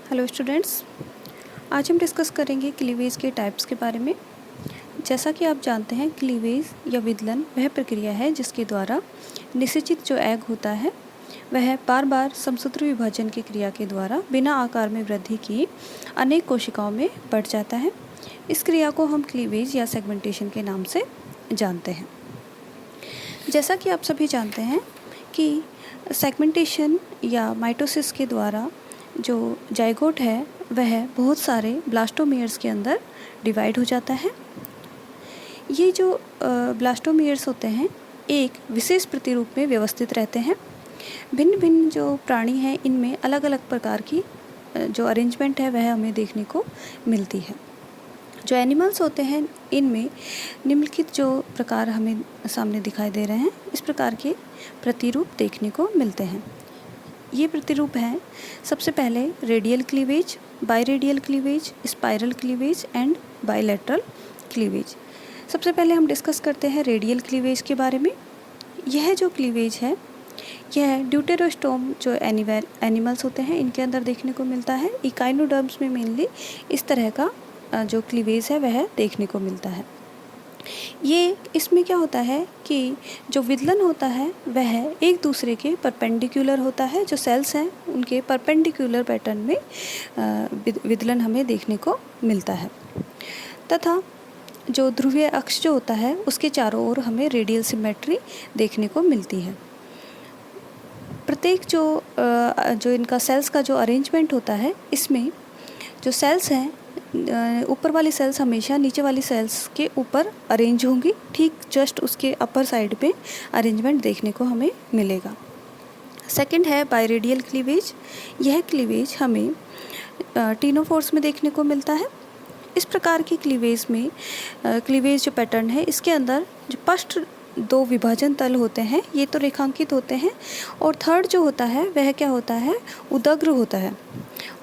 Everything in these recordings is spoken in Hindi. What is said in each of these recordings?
हेलो स्टूडेंट्स, आज हम डिस्कस करेंगे क्लीवेज के टाइप्स के बारे में। जैसा कि आप जानते हैं, क्लीवेज या विदलन वह प्रक्रिया है जिसके द्वारा निषेचित जो एग होता है वह बार बार समसूत्र विभाजन की क्रिया के द्वारा बिना आकार में वृद्धि की अनेक कोशिकाओं में बढ़ जाता है। इस क्रिया को हम क्लीवेज या सेगमेंटेशन के नाम से जानते हैं। जैसा कि आप सभी जानते हैं कि सेगमेंटेशन या माइटोसिस के द्वारा जो जाइगोट है वह बहुत सारे ब्लास्टोमेयर्स के अंदर डिवाइड हो जाता है। ये जो ब्लास्टोमेयर्स होते हैं एक विशेष प्रतिरूप में व्यवस्थित रहते हैं। भिन्न भिन्न जो प्राणी हैं इनमें अलग अलग प्रकार की जो अरेंजमेंट है वह हमें देखने को मिलती है। जो एनिमल्स होते हैं इनमें निम्नलिखित जो प्रकार हमें सामने दिखाई दे रहे हैं, इस प्रकार के प्रतिरूप देखने को मिलते हैं। ये प्रतिरूप हैं सबसे पहले radial cleavage, biradial cleavage, spiral cleavage and bilateral cleavage. सबसे पहले हम डिस्कस करते हैं रेडियल क्लीवेज के बारे में। यह जो क्लीवेज है यह ड्यूटेरोस्टोम जो एनिमल्स होते हैं इनके अंदर देखने को मिलता है। इकाइनोडर्म्स में मेनली इस तरह का जो क्लीवेज है वह देखने को मिलता है। ये इसमें क्या होता है कि जो विदलन होता है वह एक दूसरे के परपेंडिकुलर होता है। जो सेल्स हैं उनके परपेंडिकुलर पैटर्न में विदलन हमें देखने को मिलता है तथा जो ध्रुवीय अक्ष जो होता है उसके चारों ओर हमें रेडियल सिमेट्री देखने को मिलती है। प्रत्येक जो इनका सेल्स का जो अरेंजमेंट होता है इसमें जो सेल्स हैं ऊपर वाली सेल्स हमेशा नीचे वाली सेल्स के ऊपर अरेंज होंगी। ठीक जस्ट उसके अपर साइड पे अरेंजमेंट देखने को हमें मिलेगा। सेकंड है बाइरेडियल क्लीवेज। यह क्लीवेज हमें टीनोफोर्स में देखने को मिलता है। इस प्रकार की क्लीवेज में क्लीवेज जो पैटर्न है इसके अंदर जो फर्स्ट दो विभाजन तल होते हैं ये तो रेखांकित होते हैं और थर्ड जो होता है वह क्या होता है, उदग्र होता है।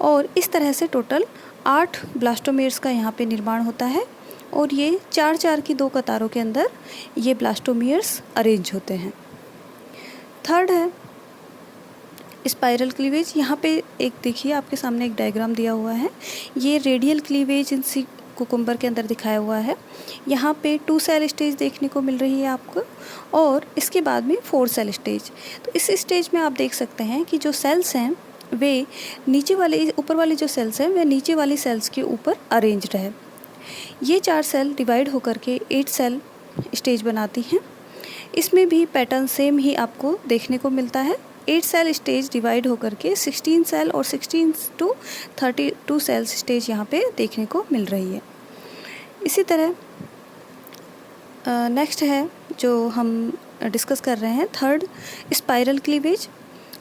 और इस तरह से टोटल 8 ब्लास्टोमेयर्स का यहाँ पे निर्माण होता है और ये 4-4 की 2 कतारों के अंदर ये ब्लास्टोमेयर्स अरेंज होते हैं। थर्ड है स्पाइरल क्लीवेज। यहाँ पे एक देखिए आपके सामने एक डायग्राम दिया हुआ है। ये रेडियल क्लीवेज इन सी कुकुम्बर के अंदर दिखाया हुआ है। यहाँ पे 2 सेल स्टेज देखने को मिल रही है आपको और इसके बाद में 4 सेल स्टेज। तो इस स्टेज में आप देख सकते हैं कि जो सेल्स हैं वे नीचे वाले ऊपर वाले जो सेल्स हैं वे नीचे वाली सेल्स के ऊपर अरेंज्ड है। ये 4 सेल डिवाइड होकर के 8 सेल स्टेज बनाती हैं। इसमें भी पैटर्न सेम ही आपको देखने को मिलता है। 8 सेल स्टेज डिवाइड होकर के 16 सेल और 16 to 32 सेल्स स्टेज यहाँ पे देखने को मिल रही है। इसी तरह नेक्स्ट है जो हम डिस्कस कर रहे हैं थर्ड स्पाइरल क्लीवेज।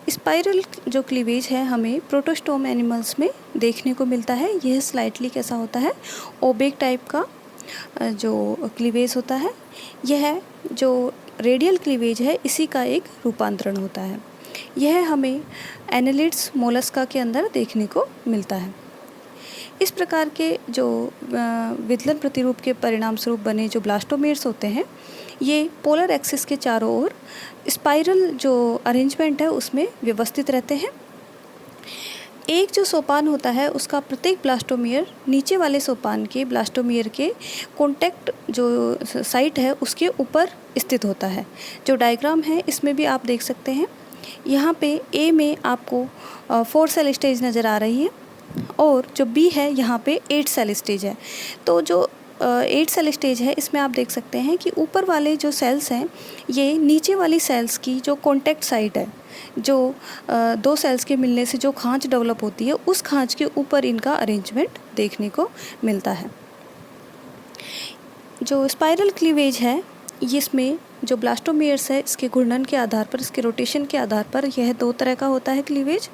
स्पाइरल जो क्लीवेज है हमें प्रोटोस्टोम एनिमल्स में देखने को मिलता है। यह स्लाइटली कैसा होता है, ओबेक टाइप का जो क्लीवेज होता है। यह जो रेडियल क्लीवेज है इसी का एक रूपांतरण होता है। यह हमें एनालिड्स मोलस्का के अंदर देखने को मिलता है। इस प्रकार के जो विदलन प्रतिरूप के परिणाम स्वरूप बने जो ब्लास्टोमेयर्स होते हैं ये पोलर एक्सिस के चारों ओर स्पाइरल जो अरेंजमेंट है उसमें व्यवस्थित रहते हैं। एक जो सोपान होता है उसका प्रत्येक ब्लास्टोमेयर नीचे वाले सोपान के ब्लास्टोमेयर के कॉन्टैक्ट जो साइट है उसके ऊपर स्थित होता है। जो डायग्राम है इसमें भी आप देख सकते हैं। यहाँ पे ए में आपको 4 सेल स्टेज नज़र आ रही है और जो बी है यहाँ पे 8 सेल स्टेज है। तो जो 8 सेल स्टेज है इसमें आप देख सकते हैं कि ऊपर वाले जो सेल्स हैं ये नीचे वाली सेल्स की जो कॉन्टैक्ट साइट है, जो 2 सेल्स के मिलने से जो खांच डेवलप होती है उस खांच के ऊपर इनका अरेंजमेंट देखने को मिलता है। जो स्पाइरल क्लीवेज है इसमें जो ब्लास्टोमेयर्स है इसके घूर्णन के आधार पर, इसके रोटेशन के आधार पर यह 2 तरह का होता है क्लीवेज।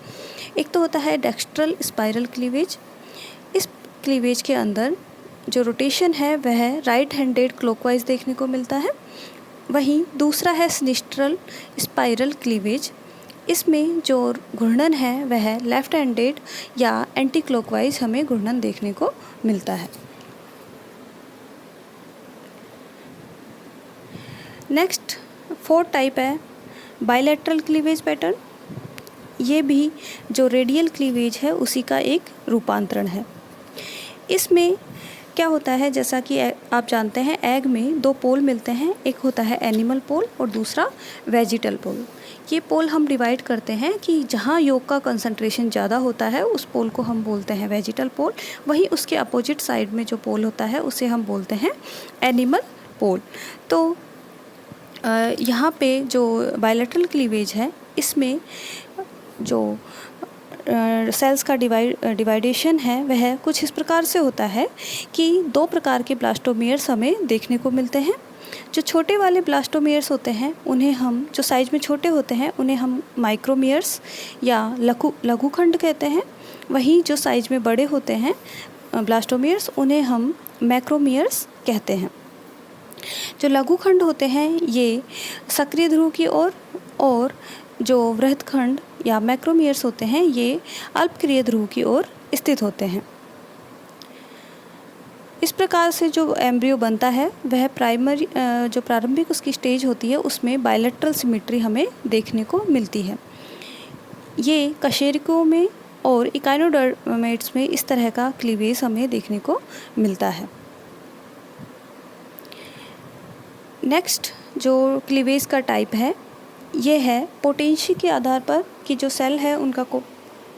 एक तो होता है डेक्स्ट्रल स्पाइरल क्लीवेज। इस क्लीवेज के अंदर जो रोटेशन है वह राइट हैंडेड क्लॉकवाइज देखने को मिलता है। वहीं दूसरा है सिनिस्ट्रल स्पाइरल क्लीवेज। इसमें जो घूर्णन है वह लेफ्ट हैंडेड या एंटी क्लॉकवाइज हमें घूर्णन देखने को मिलता है। नेक्स्ट 4th टाइप है बाइलेटरल क्लीवेज पैटर्न। ये भी जो रेडियल क्लीवेज है उसी का एक रूपांतरण है। इसमें क्या होता है, जैसा कि आप जानते हैं एग में दो पोल मिलते हैं, एक होता है एनिमल पोल और दूसरा वेजिटल पोल। ये पोल हम डिवाइड करते हैं कि जहाँ योग का कंसंट्रेशन ज़्यादा होता है उस पोल को हम बोलते हैं वेजिटल पोल, वहीं उसके अपोजिट साइड में जो पोल होता है उसे हम बोलते हैं एनिमल पोल। तो यहाँ पे जो बायलैटरल क्लीवेज है इसमें जो सेल्स का डिवाइडेशन है वह कुछ इस प्रकार से होता है कि दो प्रकार के ब्लास्टोमियर्स हमें देखने को मिलते हैं। जो छोटे वाले ब्लास्टोमियर्स होते हैं उन्हें हम, जो साइज में छोटे होते हैं उन्हें हम माइक्रोमियर्स या लघुखंड कहते हैं। वहीं जो साइज में बड़े होते हैं ब्लास्टोमियर्स उन्हें हम मैक्रोमियर्स कहते हैं। जो लघुखंड होते हैं ये सक्रिय ध्रुव की ओर और जो वृहदखंड या मैक्रोमियर्स होते हैं ये अल्पक्रिय ध्रुव की ओर स्थित होते हैं। इस प्रकार से जो एम्ब्रियो बनता है वह जो प्रारंभिक उसकी स्टेज होती है उसमें बायलैटरल सिमेट्री हमें देखने को मिलती है। ये कशेरुकियों में और इकाइनोडर्मेट्स में इस तरह का क्लीवेज हमें देखने को मिलता है। नेक्स्ट जो क्लीवेज का टाइप है ये है पोटेंशियल के आधार पर कि जो सेल है उनका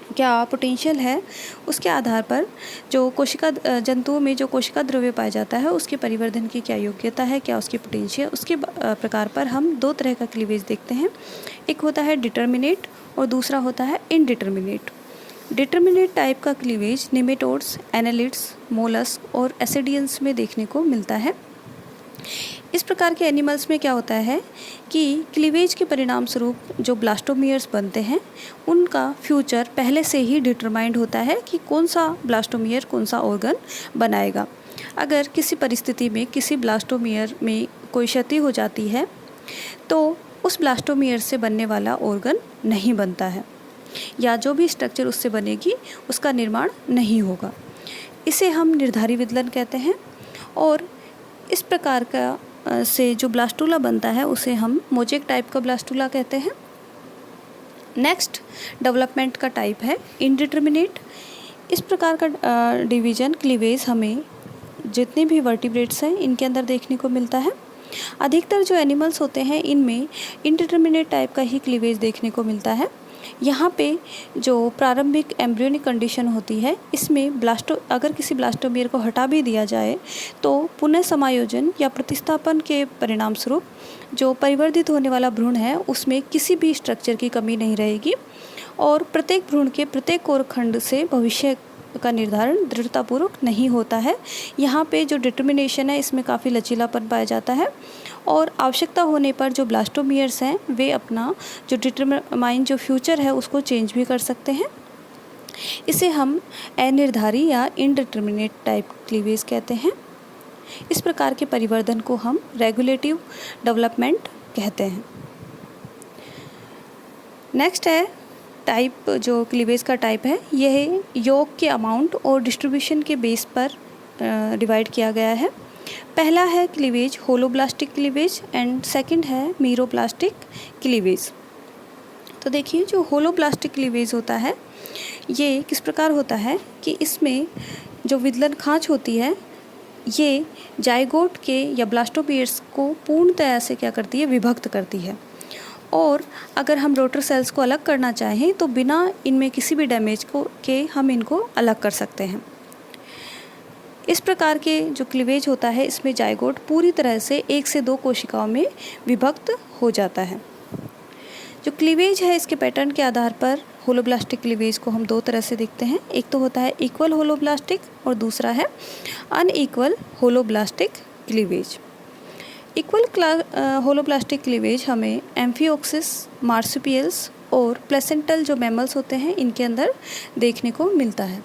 क्या पोटेंशियल है, उसके आधार पर जो कोशिका जंतुओं में जो कोशिका द्रव्य पाया जाता है उसके परिवर्धन की क्या योग्यता है, क्या उसकी पोटेंशियल, उसके प्रकार पर हम दो तरह का क्लीवेज देखते हैं। एक होता है डिटर्मिनेट और दूसरा होता है इनडिटर्मिनेट। डिटर्मिनेट टाइप का क्लीवेज निमेटोड्स, एनालिड्स, मोलस्क और एसिडियंस में देखने को मिलता है। इस प्रकार के एनिमल्स में क्या होता है कि क्लीवेज के परिणाम स्वरूप जो ब्लास्टोमियर्स बनते हैं उनका फ्यूचर पहले से ही डिटरमाइंड होता है कि कौन सा ब्लास्टोमियर कौन सा ऑर्गन बनाएगा। अगर किसी परिस्थिति में किसी ब्लास्टोमियर में कोई क्षति हो जाती है तो उस ब्लास्टोमियर से बनने वाला ऑर्गन नहीं बनता है या जो भी स्ट्रक्चर उससे बनेगी उसका निर्माण नहीं होगा। इसे हम निर्धारी विदलन कहते हैं और इस प्रकार का से जो ब्लास्टूला बनता है उसे हम मोजेक टाइप का ब्लास्टूला कहते हैं। नेक्स्ट डेवलपमेंट का टाइप है इनडिटर्मिनेट। इस प्रकार का डिवीजन क्लीवेज हमें जितने भी वर्टिब्रेट्स हैं इनके अंदर देखने को मिलता है। अधिकतर जो एनिमल्स होते हैं इनमें इनडिटर्मिनेट टाइप का ही क्लीवेज देखने को मिलता है। यहाँ पे जो प्रारंभिक एम्ब्रियोनिक कंडीशन होती है इसमें अगर किसी ब्लास्टोमियर को हटा भी दिया जाए तो पुनः समायोजन या प्रतिस्थापन के परिणाम स्वरूप जो परिवर्धित होने वाला भ्रूण है उसमें किसी भी स्ट्रक्चर की कमी नहीं रहेगी और प्रत्येक भ्रूण के प्रत्येक कोरखंड से भविष्य का निर्धारण दृढ़तापूर्वक नहीं होता है। यहाँ पे जो डिटर्मिनेशन है इसमें काफ़ी लचीलापन पाया जाता है और आवश्यकता होने पर जो ब्लास्टोमियर्स हैं वे अपना जो डिटरमाइन जो फ्यूचर है उसको चेंज भी कर सकते हैं। इसे हम अनिर्धारी या इनडिटर्मिनेट टाइप क्लीवेज कहते हैं। इस प्रकार के परिवर्धन को हम रेगुलेटिव डेवलपमेंट कहते हैं। नेक्स्ट है टाइप, जो क्लीवेज का टाइप है यह योग के अमाउंट और डिस्ट्रीब्यूशन के बेस पर डिवाइड किया गया है। पहला है cleavage holoblastic cleavage and second है मीरोब्लास्टिक क्लीवेज। तो देखिए जो होलोब्लास्टिक क्लीवेज होता है ये किस प्रकार होता है कि इसमें जो विदलन खाँच होती है ये जाइगोट के या ब्लास्टोमियर्स को पूर्णतया से क्या करती है, विभक्त करती है और अगर हम रोटर सेल्स को अलग करना चाहें तो बिना इनमें किसी भी डैमेज के हम इनको अलग कर सकते हैं। इस प्रकार के जो क्लीवेज होता है इसमें जाइगोट पूरी तरह से 1 से 2 कोशिकाओं में विभक्त हो जाता है। जो क्लीवेज है इसके पैटर्न के आधार पर होलोब्लास्टिक क्लीवेज को हम 2 तरह से देखते हैं। एक तो होता है इक्वल होलोब्लास्टिक और दूसरा है unequal holoblastic cleavage. Equal holoblastic cleavage हमें एम्फिओक्सिस, मार्सुपियल्स और प्लेसेंटल जो मैमल्स होते हैं इनके अंदर देखने को मिलता है।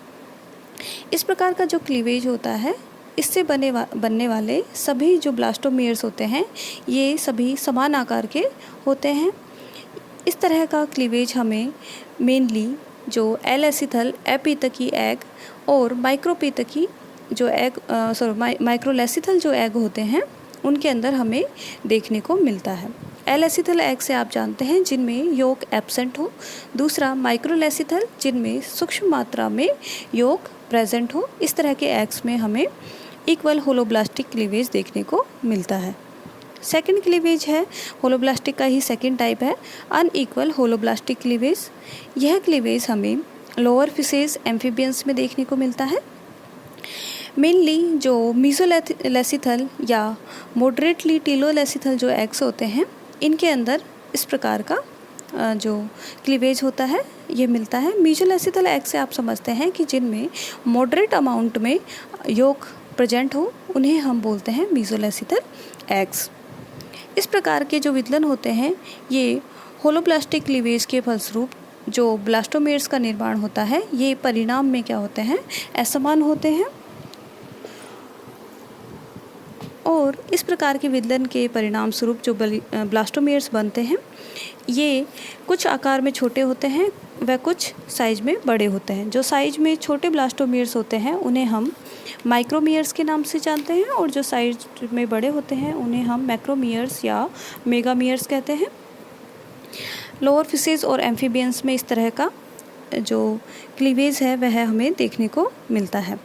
इस प्रकार का जो क्लीवेज होता है इससे बनने वाले सभी जो ब्लास्टोमियर्स होते हैं ये सभी समान आकार के होते हैं। इस तरह का क्लीवेज हमें मेनली जो एलेसिथल एपीतकी एग और माइक्रोपीतकी जो एग माइक्रोलेसिथल जो एग होते हैं उनके अंदर हमें देखने को मिलता है। एलेसिथल एग से आप जानते हैं जिनमें योग एब्सेंट हो, दूसरा माइक्रोलेसिथल जिनमें सूक्ष्म मात्रा में योग प्रेजेंट हो। इस तरह के एग्स में हमें इक्वल होलोब्लास्टिक क्लीवेज देखने को मिलता है। सेकंड क्लीवेज है होलोब्लास्टिक का ही सेकंड टाइप है अनइक्वल होलोब्लास्टिक क्लीवेज। यह क्लीवेज हमें लोअर फिशेस एम्फीबियंस में देखने को मिलता है। मेनली जो मीसोलेसिथल या मॉडरेटली टीलोलेसिथल जो एग्स होते हैं इनके अंदर इस प्रकार का जो क्लीवेज होता है ये मिलता है। मीसोलेसिथल एग से आप समझते हैं कि जिनमें मॉडरेट अमाउंट में योग प्रेजेंट हो उन्हें हम बोलते हैं मीसोलेसिथल एग्स। इस प्रकार के जो विदलन होते हैं ये होलोब्लास्टिक क्लीवेज के फलस्वरूप जो ब्लास्टोमेर्स का निर्माण होता है ये परिणाम में क्या होते हैं, असमान होते हैं। और इस प्रकार के विदलन के परिणाम स्वरूप जो ब्लास्टोमेर्स बनते हैं ये कुछ आकार में छोटे होते हैं व कुछ साइज में बड़े होते हैं। जो साइज में छोटे ब्लास्टोमेर्स होते हैं उन्हें हम माइक्रोमियर्स के नाम से जानते हैं और जो साइज में बड़े होते हैं उन्हें हम मैक्रोमियर्स या मेगामियर्स कहते हैं। लोअर फिशेस और एम्फीबियंस में इस तरह का जो क्लीवेज है वह हमें देखने को मिलता है।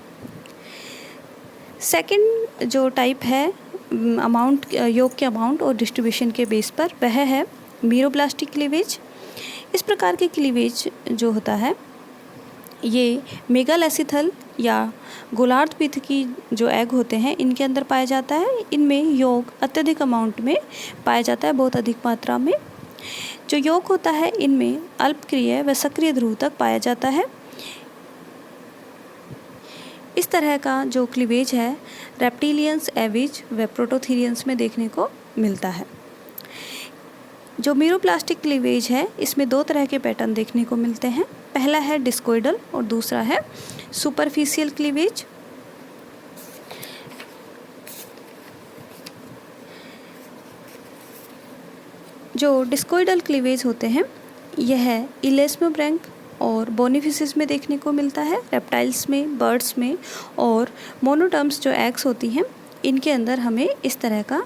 सेकंड जो टाइप है अमाउंट योग के अमाउंट और डिस्ट्रीब्यूशन के बेस पर वह है मीरोब्लास्टिक क्लीवेज। इस प्रकार के क्लीवेज जो होता है ये मेगालेसिथल या गोलार्ध पिथ की जो एग होते हैं इनके अंदर पाया जाता है। इनमें योग अत्यधिक अमाउंट में पाया जाता है, बहुत अधिक मात्रा में। जो योग होता है इनमें अल्पक्रिय व सक्रिय ध्रुव तक पाया जाता है। इस तरह का जो क्लीवेज है रेप्टिलियंस, एविज व प्रोटोथीरियंस में देखने को मिलता है। जो मीरोब्लास्टिक क्लीवेज है इसमें दो तरह के पैटर्न देखने को मिलते हैं। पहला है डिस्कोइडल और दूसरा है सुपरफिशियल क्लीवेज। जो डिस्कोइडल क्लीवेज होते हैं यह इलेस्मोब्रैंक और बोनीफिशिस में देखने को मिलता है, रेप्टाइल्स में, बर्ड्स में और मोनोटर्म्स जो एग्स होती हैं इनके अंदर हमें इस तरह का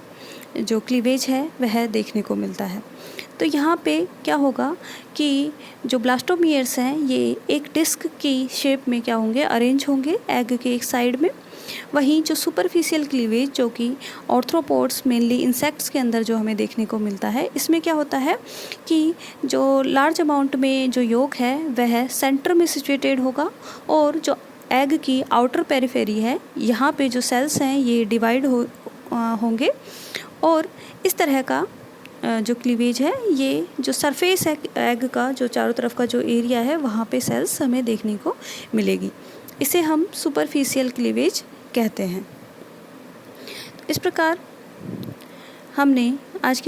जो क्लीवेज है वह देखने को मिलता है। तो यहाँ पे क्या होगा कि जो ब्लास्टोमियर्स हैं ये एक डिस्क की शेप में क्या होंगे, अरेंज होंगे एग के एक साइड में। वहीं जो सुपरफिशियल क्लीवेज जो कि ऑर्थ्रोपोड्स मेनली इंसेक्ट्स के अंदर जो हमें देखने को मिलता है इसमें क्या होता है कि जो लार्ज अमाउंट में जो योग है वह सेंटर में सिचुएटेड होगा और जो एग की आउटर पेरिफेरी है यहाँ पे जो सेल्स हैं ये डिवाइड होंगे और इस तरह का जो क्लीवेज है ये जो सरफेस है एग का जो चारों तरफ का जो एरिया है वहाँ पे सेल्स हमें देखने को मिलेगी। इसे हम सुपरफिशियल क्लीवेज कहते हैं। इस प्रकार हमने आज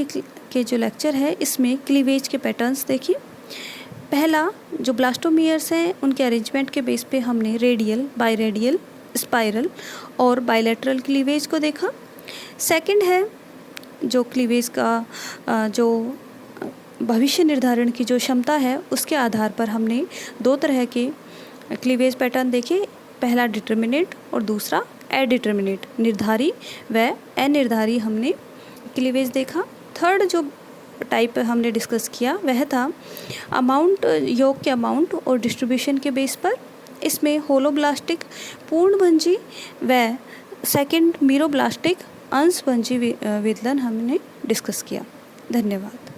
के जो लेक्चर है इसमें क्लीवेज के पैटर्न्स देखे। पहला जो ब्लास्टोमियर्स हैं उनके अरेंजमेंट के बेस पे हमने रेडियल, बाइरेडियल, स्पाइरल और बाइलेटरल क्लीवेज को देखा। सेकंड है जो क्लीवेज का जो भविष्य निर्धारण की जो क्षमता है उसके आधार पर हमने दो तरह के क्लीवेज पैटर्न देखे। पहला डिटर्मिनेट और दूसरा एडिटर्मिनेट, निर्धारी व अनिर्धारी हमने क्लीवेज देखा। थर्ड जो टाइप हमने डिस्कस किया वह था अमाउंट, योग के अमाउंट और डिस्ट्रीब्यूशन के बेस पर। इसमें होलोब्लास्टिक पूर्णभंजी व सेकंड मीरोब्लास्टिक अंशभंजी विदलन हमने डिस्कस किया। धन्यवाद।